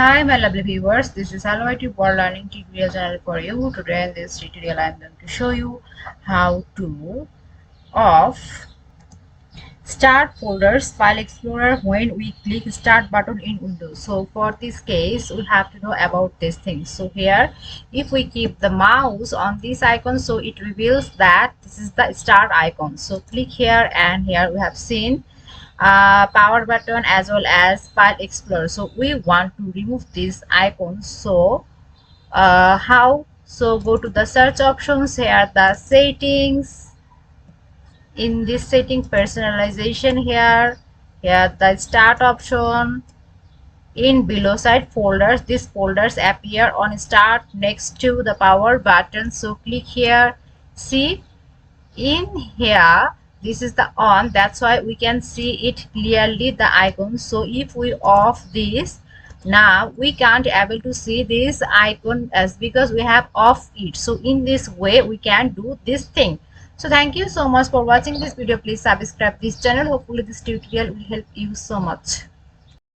Hi my lovely viewers, this is Hello IT World Learning Tutorial channel for you. Today in this tutorial I am going to show you how to off start folders file explorer when we click start button in Windows. So for this case we have to know about these things. So here if we keep the mouse on this icon, so it reveals that this is the start icon. So click here and here we have seen power button as well as file explorer. So we want to remove these icons. So how? So go to the search options, here the settings. In this setting personalization, here the start option. In below side folders, these folders appear on start next to the power button. So click here. See, in here this is the on, that's why we can see it clearly the icon. So if we off this, now we can't able to see this icon as because we have off it. So in this way we can do this thing. So thank you so much for watching this video. Please subscribe this channel. Hopefully this tutorial will help you so much.